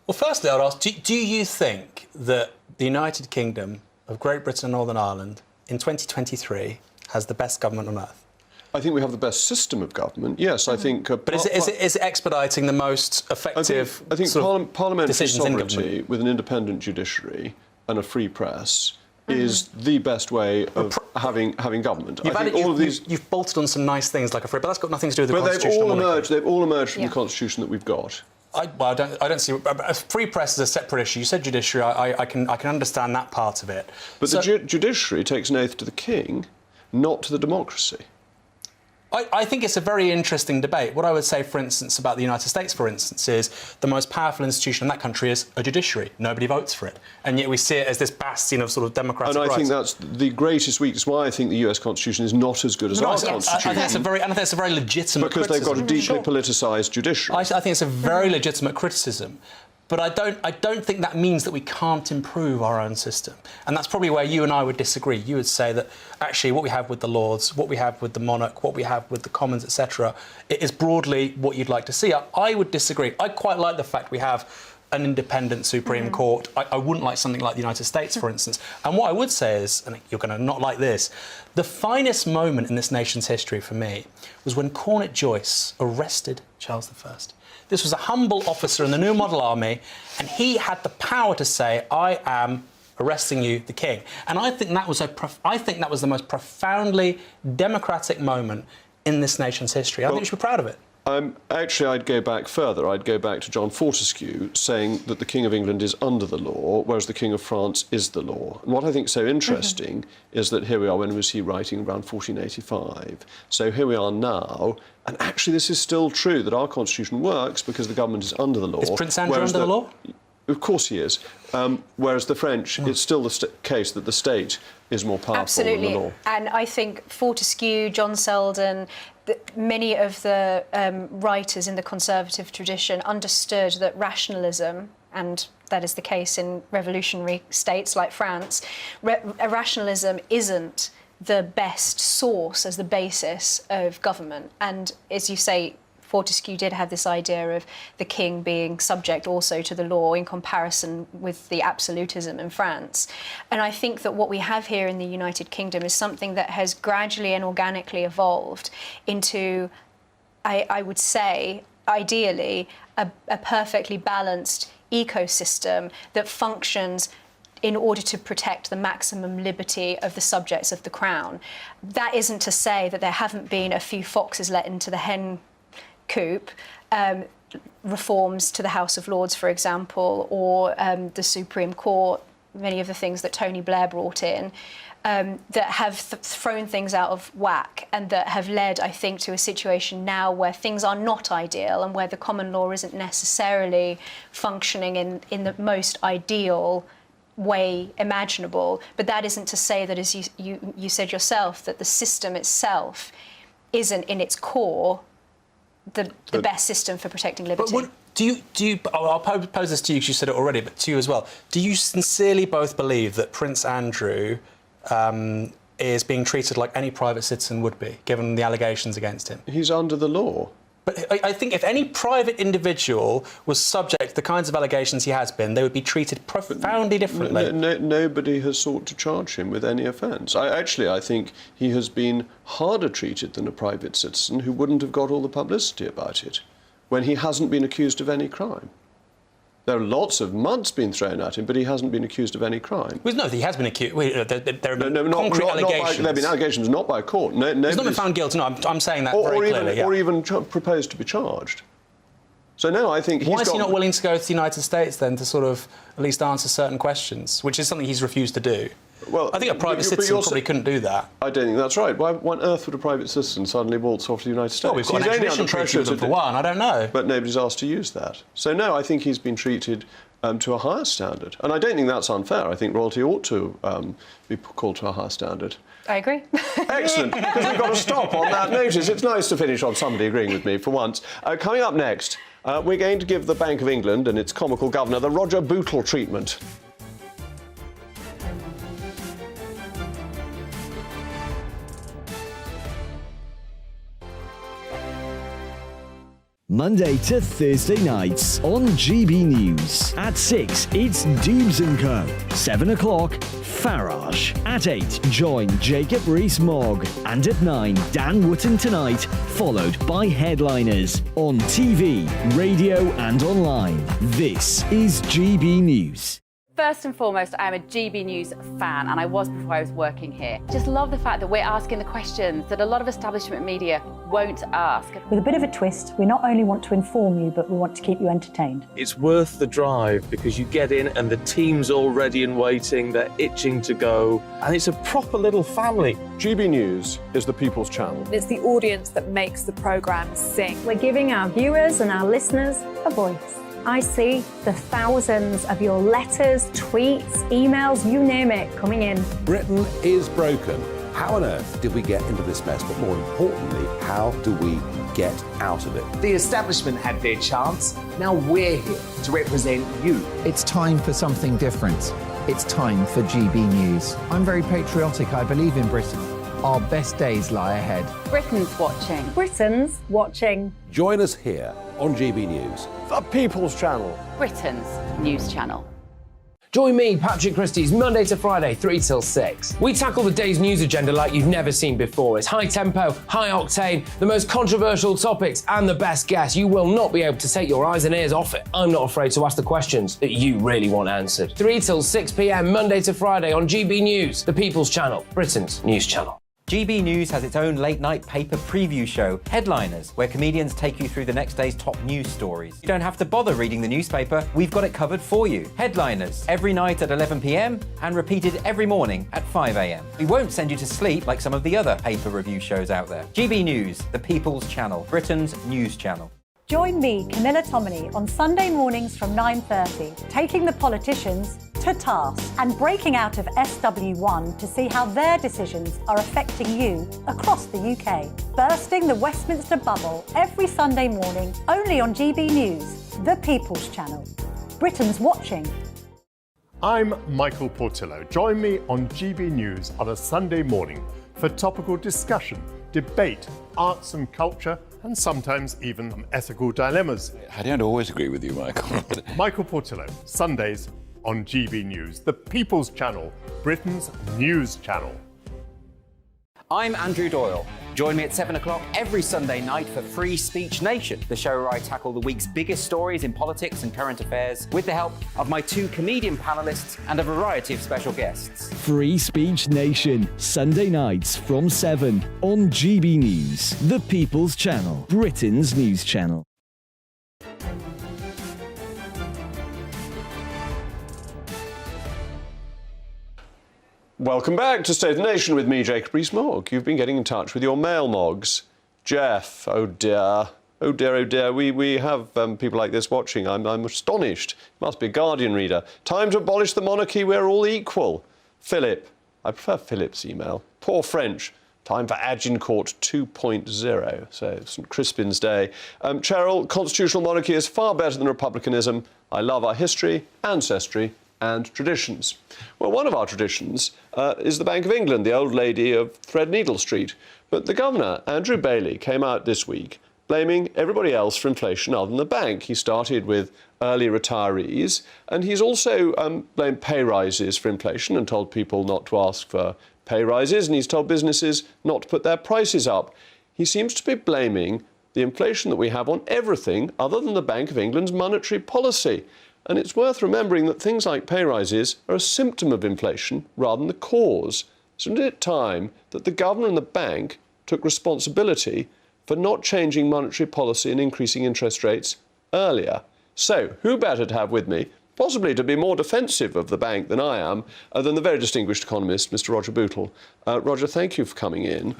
Well, firstly, I'd ask, do you think that the United Kingdom of Great Britain and Northern Ireland in 2023 has the best government on earth? I think we have the best system of government. Yes, I think. But is it expediting the most effective? I think parliamentary sovereignty in with an independent judiciary and a free press is the best way of having government. You've bolted on some nice things like a free, but that's got nothing to do with the constitution. They've all emerged from the constitution that we've got. I don't see. Free press is a separate issue. You said judiciary. I can understand that part of it. But the judiciary takes an oath to the king, not to the democracy. I think it's a very interesting debate. What I would say, for instance, about the United States, for instance, is the most powerful institution in that country is a judiciary. Nobody votes for it. And yet we see it as this bastion of sort of democratic rights. And I think that's the greatest weakness, why I think the US Constitution is not as good as our Constitution. I think that's a very legitimate because criticism. They've got a deeply politicised judiciary. I think it's a very legitimate criticism. But I don't think that means that we can't improve our own system. And that's probably where you and I would disagree. You would say that actually what we have with the Lords, what we have with the monarch, what we have with the Commons, etc., it is broadly what you'd like to see. I would disagree. I quite like the fact we have an independent Supreme Court. I wouldn't like something like the United States, for instance. And what I would say is, and you're going to not like this, the finest moment in this nation's history for me was when Cornet Joyce arrested Charles I. This was a humble officer in the New Model Army, and he had the power to say, "I am arresting you, the King." And I think that was the most profoundly democratic moment in this nation's history. I think we should be proud of it. Actually, I'd go back further. I'd go back to John Fortescue saying that the King of England is under the law, whereas the King of France is the law. And what I think is so interesting is that here we are, when was he writing? Around 1485. So here we are now, and actually this is still true, that our constitution works because the government is under the law. Is Prince Andrew under the law? Of course he is. Whereas the French, it's still the case that the state is more powerful than the law. And I think Fortescue, John Selden, many of the writers in the conservative tradition understood that rationalism, and that is the case in revolutionary states like France, rationalism isn't the best source as the basis of government. And as you say, Fortescue did have this idea of the king being subject also to the law in comparison with the absolutism in France. And I think that what we have here in the United Kingdom is something that has gradually and organically evolved into, I would say, ideally, a perfectly balanced ecosystem that functions in order to protect the maximum liberty of the subjects of the crown. That isn't to say that there haven't been a few foxes let into the hen coop, reforms to the House of Lords, for example, or the Supreme Court, many of the things that Tony Blair brought in, that have thrown things out of whack and that have led, I think, to a situation now where things are not ideal and where the common law isn't necessarily functioning in the most ideal way imaginable. But that isn't to say that, as you said yourself, that the system itself isn't in its core the best system for protecting liberty. But do you? I'll pose this to you because you said it already, but to you as well. Do you sincerely both believe that Prince Andrew is being treated like any private citizen would be, given the allegations against him? He's under the law. But I think if any private individual was subject to the kinds of allegations he has been, they would be treated profoundly differently. Nobody has sought to charge him with any offence. I think he has been harder treated than a private citizen who wouldn't have got all the publicity about it, when he hasn't been accused of any crime. There are lots of muds being thrown at him, but he hasn't been accused of any crime. Well, no, he has been accused. There have been concrete allegations. There have been allegations not by a court. He's not been found guilty. No, I'm saying that very clearly. Or even proposed to be charged. So now I think he's Why is he not willing to go to the United States then to sort of at least answer certain questions, which is something he's refused to do? Well, I think a private citizen probably couldn't do that. I don't think that's right. Why on earth would a private citizen suddenly waltz off to the United States? Well, we've got an extradition treaty with them for one. I don't know. But nobody's asked to use that. So no, I think he's been treated to a higher standard. And I don't think that's unfair. I think royalty ought to be called to a higher standard. I agree. Excellent, because we've got to stop on that notice. It's nice to finish on somebody agreeing with me for once. Coming up next, we're going to give the Bank of England and its comical governor the Roger Bootle treatment. Monday to Thursday nights on GB News. At 6, it's Dubes & Co. 7 o'clock, Farage. At 8, join Jacob Rees-Mogg. And at 9, Dan Wootton Tonight, followed by Headliners. On TV, radio and online. This is GB News. First and foremost, I'm a GB News fan, and I was before I was working here. Just love the fact that we're asking the questions that a lot of establishment media won't ask. With a bit of a twist, we not only want to inform you, but we want to keep you entertained. It's worth the drive because you get in and the team's all ready and waiting, they're itching to go, and it's a proper little family. GB News is the People's Channel. It's the audience that makes the programme sing. We're giving our viewers and our listeners a voice. I see the thousands of your letters, tweets, emails, you name it, coming in. Britain is broken. How on earth did we get into this mess? But more importantly, how do we get out of it? The establishment had their chance. Now we're here to represent you. It's time for something different. It's time for GB News. I'm very patriotic. I believe in Britain. Our best days lie ahead. Britain's watching. Britain's watching. Join us here on GB News. The People's Channel. Britain's news channel. Join me, Patrick Christie's, Monday to Friday, 3 till 6. We tackle the day's news agenda like you've never seen before. It's high tempo, high octane, the most controversial topics, and the best guests. You will not be able to take your eyes and ears off it. I'm not afraid to ask the questions that you really want answered. 3 till 6 p.m, Monday to Friday on GB News, the People's Channel, Britain's news channel. GB News has its own late-night paper preview show, Headliners, where comedians take you through the next day's top news stories. You don't have to bother reading the newspaper, we've got it covered for you. Headliners, every night at 11 p.m, and repeated every morning at 5 a.m. We won't send you to sleep like some of the other paper review shows out there. GB News, the People's Channel, Britain's news channel. Join me, Camilla Tominey, on Sunday mornings from 9:30, taking the politicians to task and breaking out of SW1 to see how their decisions are affecting you across the UK. Bursting the Westminster bubble every Sunday morning, only on GB News, the People's Channel. Britain's watching. I'm Michael Portillo. Join me on GB News on a Sunday morning for topical discussion, debate, arts and culture, and sometimes even ethical dilemmas. I don't always agree with you, Michael. Michael Portillo, Sundays on GB News, the People's Channel, Britain's news channel. I'm Andrew Doyle. Join me at 7 o'clock every Sunday night for Free Speech Nation, the show where I tackle the week's biggest stories in politics and current affairs with the help of my 2 comedian panellists and a variety of special guests. Free Speech Nation, Sunday nights from 7 on GB News, the People's Channel, Britain's news channel. Welcome back to State of the Nation with me, Jacob Rees-Mogg. You've been getting in touch with your mail mogs. Jeff, oh dear. Oh dear, oh dear. We have people like this watching. I'm astonished. Must be a Guardian reader. Time to abolish the monarchy. We're all equal. Philip. I prefer Philip's email. Poor French. Time for Agincourt 2.0. So St Crispin's Day. Cheryl, constitutional monarchy is far better than republicanism. I love our history, ancestry, and traditions. Well, one of our traditions is the Bank of England, the old lady of Threadneedle Street. But the governor, Andrew Bailey, came out this week blaming everybody else for inflation other than the bank. He started with early retirees, and he's also blamed pay rises for inflation and told people not to ask for pay rises, and he's told businesses not to put their prices up. He seems to be blaming the inflation that we have on everything other than the Bank of England's monetary policy. And it's worth remembering that things like pay rises are a symptom of inflation rather than the cause. Isn't it time that the governor and the bank took responsibility for not changing monetary policy and increasing interest rates earlier? So, who better to have with me, possibly to be more defensive of the bank than I am, than the very distinguished economist, Mr. Roger Bootle. Roger, thank you for coming in.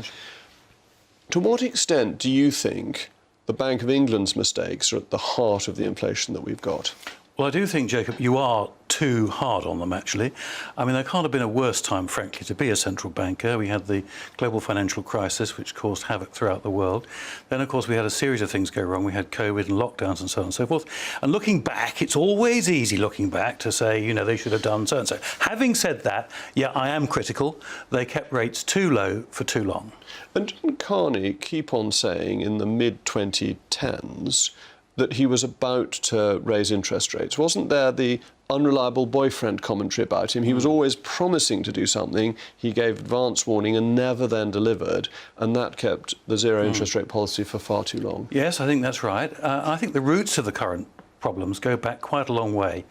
To what extent do you think the Bank of England's mistakes are at the heart of the inflation that we've got? Well, I do think, Jacob, you are too hard on them, actually. I mean, there can't have been a worse time, frankly, to be a central banker. We had the global financial crisis, which caused havoc throughout the world. Then, of course, we had a series of things go wrong. We had COVID and lockdowns and so on and so forth. And looking back, it's always easy looking back to say, you know, they should have done so and so. Having said that, yeah, I am critical. They kept rates too low for too long. And didn't Carney keep on saying in the mid-2010s that he was about to raise interest rates? Wasn't there the unreliable boyfriend commentary about him? He was always promising to do something. He gave advance warning and never then delivered, and that kept the zero interest rate policy for far too long. Yes, I think that's right. I think the roots of the current problems go back quite a long way.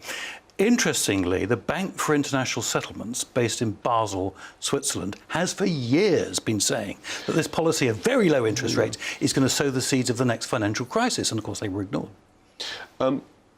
Interestingly, the Bank for International Settlements, based in Basel, Switzerland, has for years been saying that this policy of very low interest rates is going to sow the seeds of the next financial crisis, and of course they were ignored.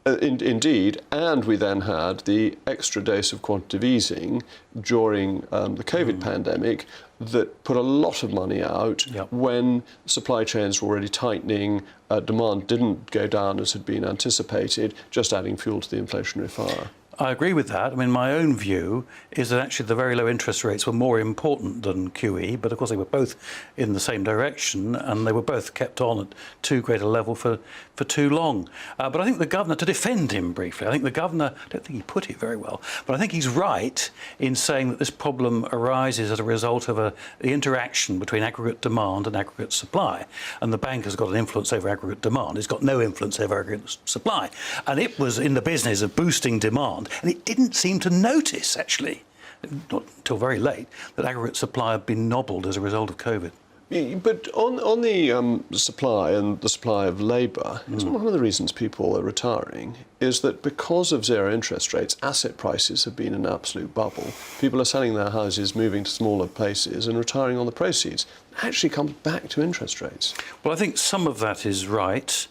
Indeed, and we then had the extra dose of quantitative easing during the COVID pandemic that put a lot of money out when supply chains were already tightening, demand didn't go down as had been anticipated, just adding fuel to the inflationary fire. I agree with that. I mean, my own view is that actually the very low interest rates were more important than QE, but of course they were both in the same direction and they were both kept on at too great a level for too long. But I think the governor, to defend him briefly, I think the governor, I don't think he put it very well, but I think he's right in saying that this problem arises as a result of the interaction between aggregate demand and aggregate supply. And the bank has got an influence over aggregate demand. It's got no influence over aggregate supply. And it was in the business of boosting demand. And it didn't seem to notice, actually, not until very late, that aggregate supply had been nobbled as a result of COVID. But on the supply and the supply of labour, one of the reasons people are retiring is that because of zero interest rates, asset prices have been an absolute bubble. People are selling their houses, moving to smaller places and retiring on the proceeds. It actually comes back to interest rates. Well, I think some of that is right.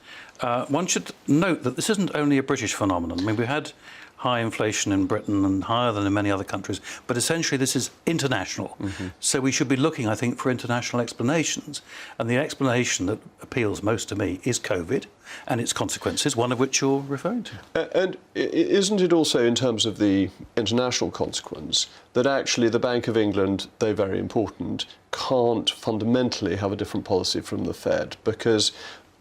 One should note that this isn't only a British phenomenon. I mean, we had high inflation in Britain and higher than in many other countries, but essentially this is international. So we should be looking, I think, for international explanations. And the explanation that appeals most to me is COVID and its consequences, one of which you're referring to. And isn't it also, in terms of the international consequence, that actually the Bank of England, though very important, can't fundamentally have a different policy from the Fed, because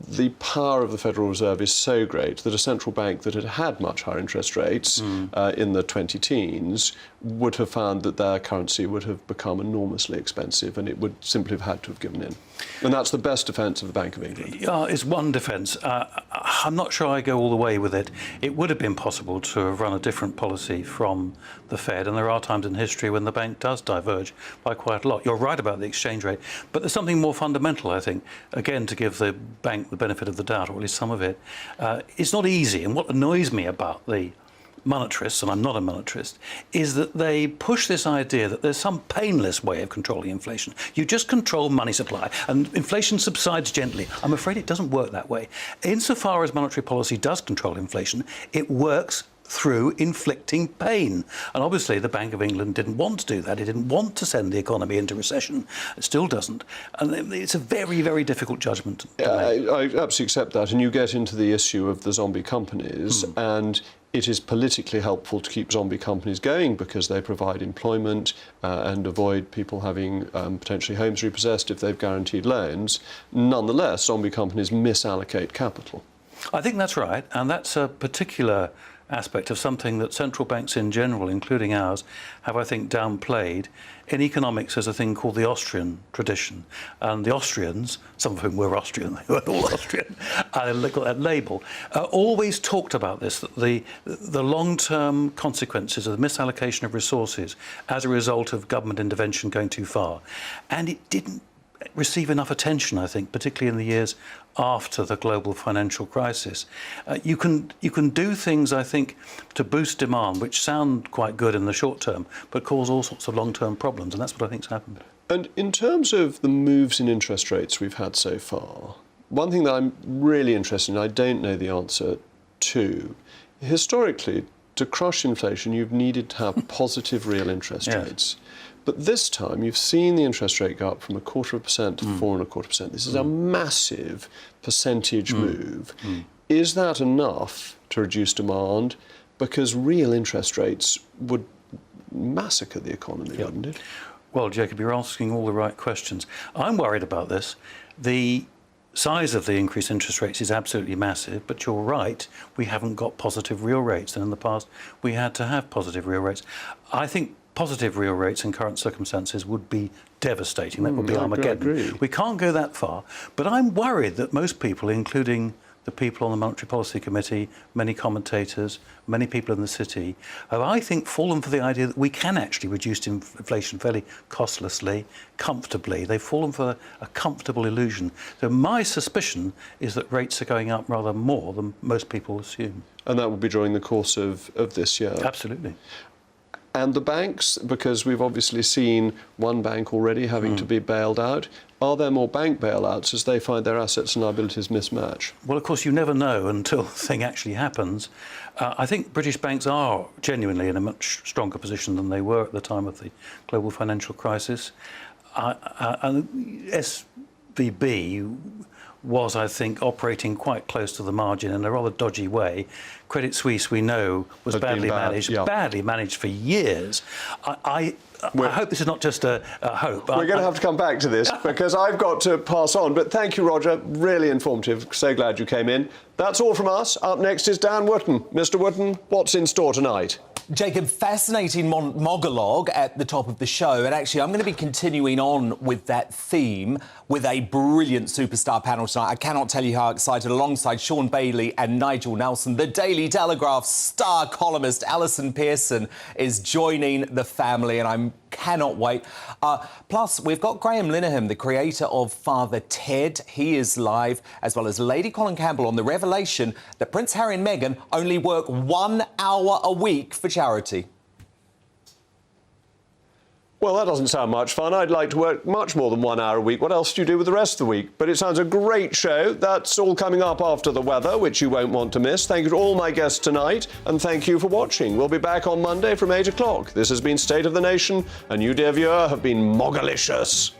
the power of the Federal Reserve is so great that a central bank that had had much higher interest rates in the 20-teens would have found that their currency would have become enormously expensive and it would simply have had to have given in. And that's the best defence of the Bank of England. Yeah, it's one defence. I'm not sure I go all the way with it. It would have been possible to have run a different policy from the Fed, and there are times in history when the bank does diverge by quite a lot. You're right about the exchange rate, but there's something more fundamental, I think, again, to give the bank the benefit of the doubt, or at least some of it. It's not easy, and what annoys me about the monetarists, and I'm not a monetarist, is that they push this idea that there's some painless way of controlling inflation. You just control money supply and inflation subsides gently. I'm afraid it doesn't work that way. Insofar as monetary policy does control inflation, it works through inflicting pain. And obviously the Bank of England didn't want to do that. It didn't want to send the economy into recession. It still doesn't. And it's a very, very difficult judgment to make. I absolutely accept that. And you get into the issue of the zombie companies, and it is politically helpful to keep zombie companies going because they provide employment and avoid people having potentially homes repossessed if they've guaranteed loans. Nonetheless, zombie companies misallocate capital. I think that's right, and that's a particular aspect of something that central banks in general, including ours, have, I think, downplayed. In economics, there's a thing called the Austrian tradition. And the Austrians, some of whom were Austrian, they weren't all Austrian, look at that label, always talked about this, that the long-term consequences of the misallocation of resources as a result of government intervention going too far. And it didn't receive enough attention, I think, particularly in the years after the global financial crisis. You can do things, I think, to boost demand, which sound quite good in the short term, but cause all sorts of long-term problems, and that's what I think's happened. And in terms of the moves in interest rates we've had so far, one thing that I'm really interested in, I don't know the answer to, historically, to crush inflation, you've needed to have positive real interest rates. But this time, you've seen the interest rate go up from 0.25% to 4.25%. This is a massive percentage move. Is that enough to reduce demand? Because real interest rates would massacre the economy, wouldn't it? Well, Jacob, you're asking all the right questions. I'm worried about this. The size of the increased interest rates is absolutely massive, but you're right, we haven't got positive real rates, and in the past we had to have positive real rates. I think positive real rates in current circumstances would be devastating. That would be Armageddon. We can't go that far, but I'm worried that most people, including the people on the Monetary Policy Committee, many commentators, many people in the city, have, I think, fallen for the idea that we can actually reduce inflation fairly costlessly, comfortably. They've fallen for a comfortable illusion. So my suspicion is that rates are going up rather more than most people assume. And that will be during the course of this year? Absolutely. And the banks, because we've obviously seen one bank already having to be bailed out, are there more bank bailouts as they find their assets and liabilities mismatch? Well, of course, you never know until the thing actually happens. I think British banks are genuinely in a much stronger position than they were at the time of the global financial crisis. And SVB was, I think, operating quite close to the margin in a rather dodgy way. Credit Suisse, we know, was badly managed for years. I hope this is not just a hope. We're going to have to come back to this because I've got to pass on. But thank you, Roger. Really informative. So glad you came in. That's all from us. Up next is Dan Wootton. Mr. Wootton, what's in store tonight? Jacob, fascinating monologue at the top of the show. And actually, I'm going to be continuing on with that theme with a brilliant superstar panel tonight. I cannot tell you how excited. Alongside Sean Bailey and Nigel Nelson, the Daily Telegraph star columnist Alison Pearson is joining the family, and I cannot wait. Plus, we've got Graham Linehan, the creator of Father Ted. He is live, as well as Lady Colin Campbell on the revelation that Prince Harry and Meghan only work 1 hour a week for charity. Well, that doesn't sound much fun. I'd like to work much more than 1 hour a week. What else do you do with the rest of the week? But it sounds a great show. That's all coming up after the weather, which you won't want to miss. Thank you to all my guests tonight, and thank you for watching. We'll be back on Monday from 8 o'clock. This has been State of the Nation, and you, dear viewer, have been Moggalicious.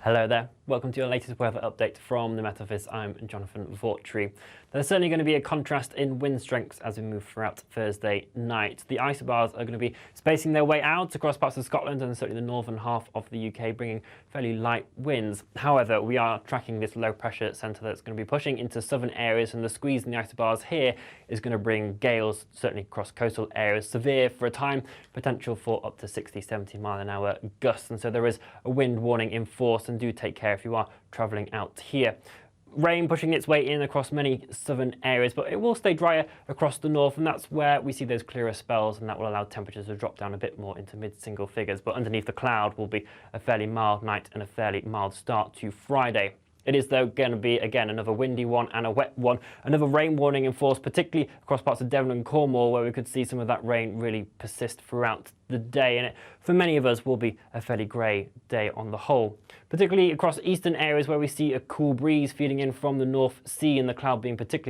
Hello there. Welcome to your latest weather update from the Met Office. I'm Jonathan Vautry. There's certainly going to be a contrast in wind strengths as we move throughout Thursday night. The isobars are going to be spacing their way out across parts of Scotland and certainly the northern half of the UK, bringing fairly light winds. However, we are tracking this low pressure centre that's going to be pushing into southern areas, and the squeeze in the isobars here is going to bring gales, certainly across coastal areas, severe for a time, potential for up to 60-70 mile an hour gusts. And so there is a wind warning in force, and do take care if you are travelling out here. Rain pushing its way in across many southern areas, but it will stay drier across the north, and that's where we see those clearer spells, and that will allow temperatures to drop down a bit more into mid-single figures. But underneath the cloud will be a fairly mild night and a fairly mild start to Friday. It is, though, going to be, again, another windy one and a wet one. Another rain warning in force, particularly across parts of Devon and Cornwall, where we could see some of that rain really persist throughout the day. And it, for many of us, will be a fairly grey day on the whole. Particularly across eastern areas where we see a cool breeze feeding in from the North Sea, and the cloud being particularly